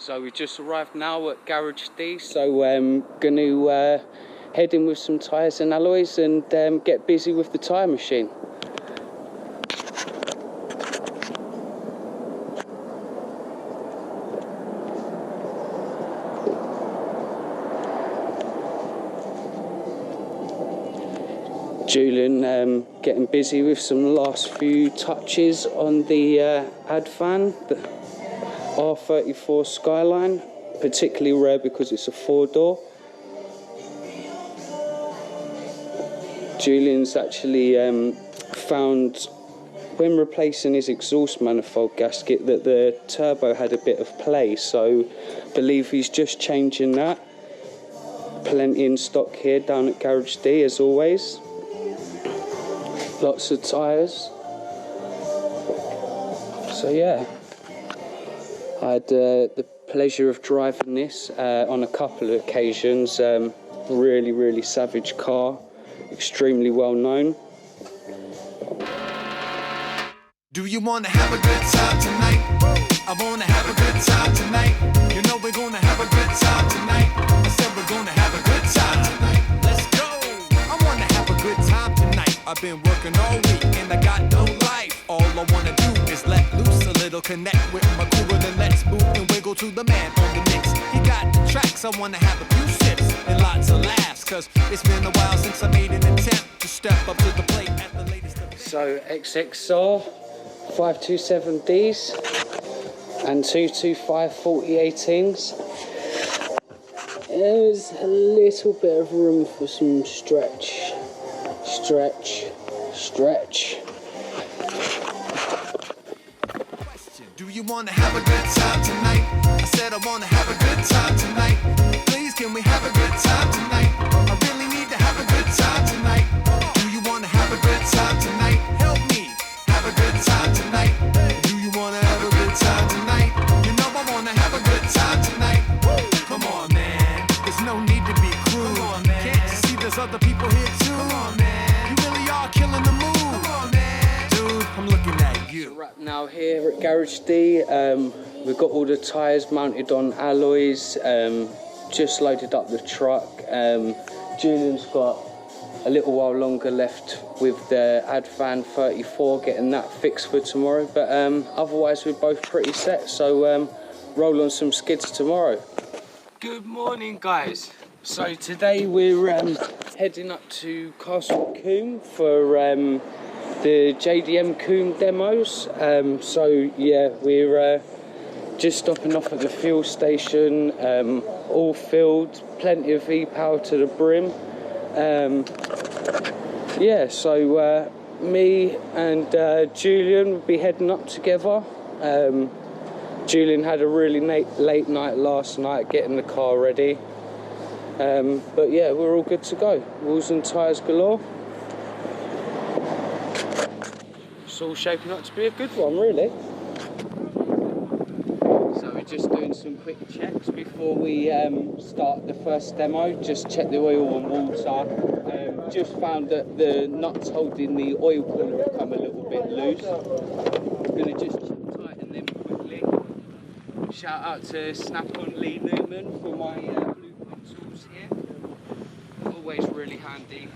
So we just arrived now at Garage D, so I'm going to head in with some tyres and alloys and get busy with the tyre machine. Julian getting busy with some last few touches on the Advan, the R34 Skyline, particularly rare because it's a 4-door. Julian's actually found, when replacing his exhaust manifold gasket, that the turbo had a bit of play, so I believe he's just changing that. Plenty in stock here down at Garage D as always. Lots of tyres. So yeah, I had the pleasure of driving this on a couple of occasions. Really savage car, extremely well known. Do you want to have a good time tonight? I want to have a good time tonight. You know we're going to have a good time tonight. I said we're going to have a good time tonight. Let's go. I want to have a good time tonight. I've been working all week and I got no life. All I want to do is let loose a little, connect with my crew, and then let's move and wiggle to the man on the mix. He got the tracks, I want to have a few sips and lots of laughs, cause it's been a while since I made an attempt to step up to the plate at the latest of. So XXR 527Ds and 225 4018s. There's a little bit of room for some stretch. Do you want to have a good time tonight? I said I want to have a good time tonight. Please, can we have a good time tonight? I really need to have a good time tonight. Do you want to have a good time tonight? Help me have a good time tonight. Do you want to have a good time tonight? You know I want to have a good time tonight. Come on, man. There's no need to be cruel. Can't you see there's other people here too? Come on, man. You really are killing the mood. Come on, man. Dude, I'm looking at you. Right now here at Garage D, we've got all the tyres mounted on alloys, just loaded up the truck. Julian's got a little while longer left with the Advan 34, getting that fixed for tomorrow, but otherwise we're both pretty set, so roll on some skids tomorrow. Good morning guys. So today we're heading up to Castle Combe for the JDM Combe demos. So yeah, we're just stopping off at the fuel station, all filled, plenty of V-power to the brim. Yeah, so me and Julian will be heading up together. Julian had a really late night last night getting the car ready. But yeah, we're all good to go. Wheels and tyres galore. It's all shaping up to be a good one, really. So we're just doing some quick checks before we start the first demo. Just check the oil and water. Just found that the nuts holding the oil cooler have come a little bit loose. We're going to just tighten them quickly. Shout out to Snap-on Lee Newman for my blueprint tools here. Always really handy.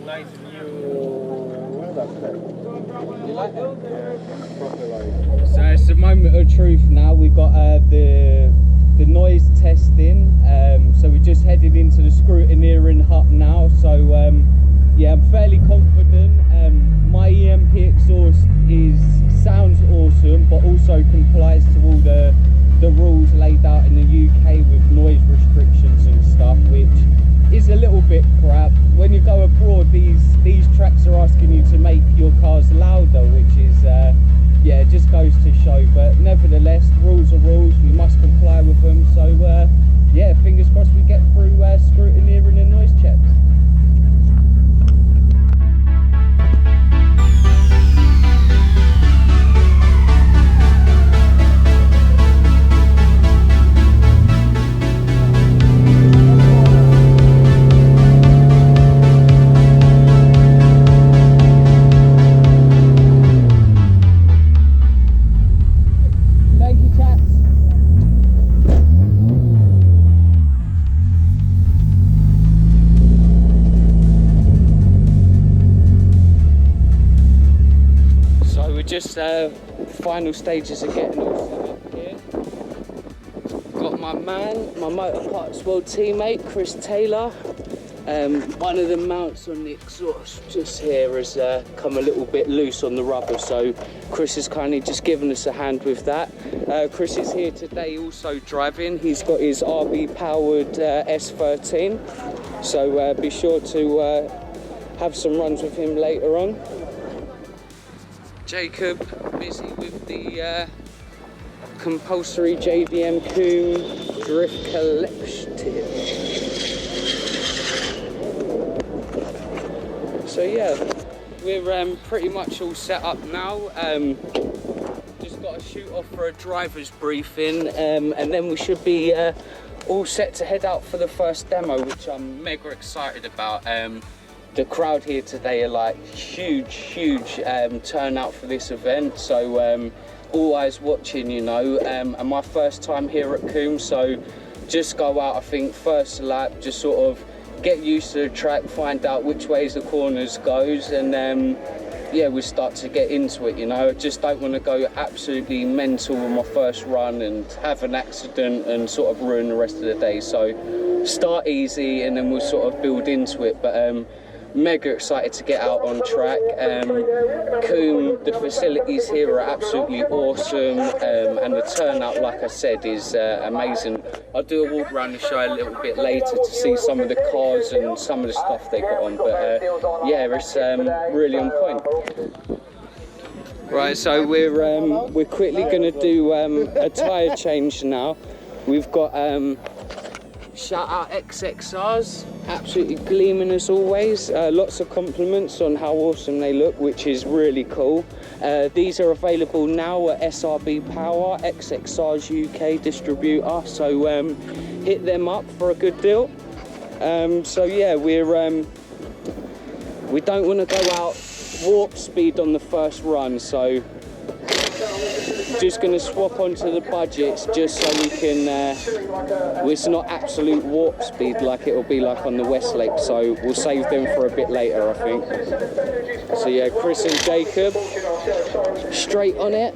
Nice new. You like it? So it's the moment of truth now. We've got the noise testing. So we're just headed into the scrutineering hut now. So yeah, I'm fairly confident. My EMP exhaust sounds awesome, but also complies to all the rules laid out in the UK with noise restrictions and stuff, which is a little bit crap. When you go abroad, these tracks are asking you to make your cars louder, which is yeah, it just goes to show. But nevertheless, rules are rules, we must comply with them. So yeah, fingers crossed we get through scrutineering and noise checks. just final stages of getting all set up here. Got my man, my Motor Parts World teammate, Chris Taylor. One of the mounts on the exhaust just here has come a little bit loose on the rubber, so Chris has kindly just given us a hand with that. Chris is here today also driving. He's got his RB powered S13, so be sure to have some runs with him later on. Jacob busy with the compulsory JVM Combe drift collective. So yeah, we're pretty much all set up now. Just got to shoot off for a driver's briefing, and then we should be all set to head out for the first demo, which I'm mega excited about. The crowd here today are like huge turnout for this event, so all eyes watching, you know, and my first time here at Combe, so just go out, I think, first lap, just sort of get used to the track, find out which ways the corners goes, and yeah, we start to get into it, you know. Just don't want to go absolutely mental on my first run and have an accident and sort of ruin the rest of the day. So start easy and then we'll sort of build into it, but mega excited to get out on track. Combe, the facilities here are absolutely awesome, and the turnout, like I said, is amazing. I'll do a walk around the show a little bit later to see some of the cars and some of the stuff they got on, but yeah, it's really on point. Right, so we're quickly going to do a tyre change now. We've got shout out XXRs, absolutely gleaming as always. Lots of compliments on how awesome they look, which is really cool. These are available now at SRB Power, XXR's UK distributor, so hit them up for a good deal. So yeah, we don't want to go out warp speed on the first run, so just going to swap onto the budgets just so we can, it's not absolute warp speed like it will be like on the Westlake, so we'll save them for a bit later, I think. So yeah, Chris and Jacob, straight on it.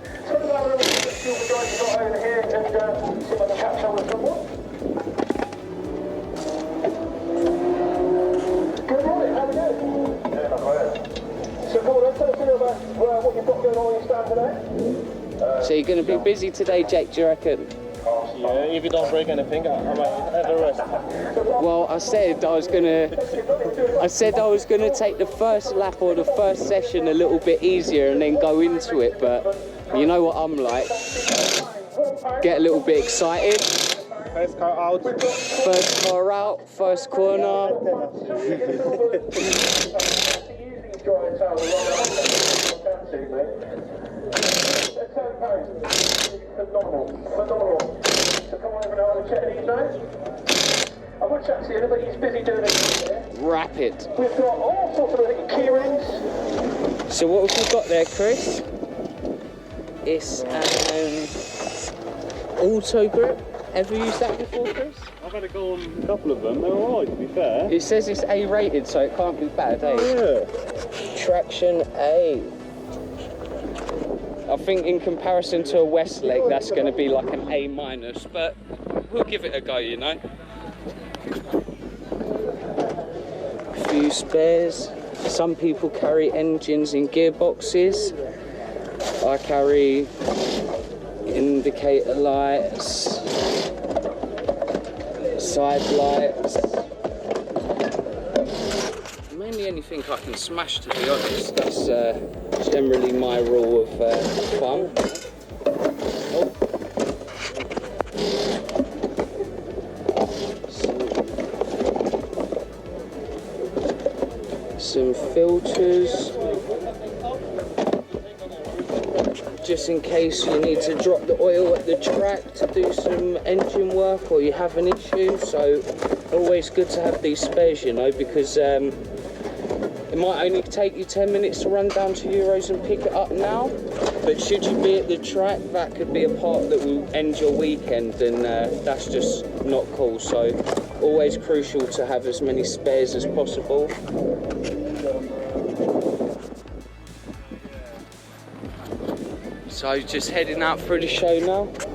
So you're going to be busy today, Jake, do you reckon? Yeah, if you don't break anything, I might have a rest. Well, I said I was gonna take the first lap or the first session a little bit easier and then go into it, but you know what I'm like. Get a little bit excited. First car out. First car out, first corner. Phenomenal. So come on over now and check these out. I would chat to you, but he's busy doing it here. Rapid. We've got all sorts of key rings. So what have we got there, Chris? It's an auto grip. Ever used that before, Chris? I've had a go on a couple of them, they're alright to be fair. It says it's A rated, so it can't be bad, eh? Yeah. Traction A. I think in comparison to a Westlake, that's going to be like an A-, but we'll give it a go, you know. A few spares. Some people carry engines in gearboxes. I carry indicator lights, side lights. Mainly anything I can smash, to be honest. That's generally my rule of fun. Oh. Some filters, just in case you need to drop the oil at the track to do some engine work or you have an issue. So always good to have these spares, you know, because it might only take you 10 minutes to run down to Euros and pick it up now, but should you be at the track, that could be a part that will end your weekend, and that's just not cool. So always crucial to have as many spares as possible. So just heading out through the show now.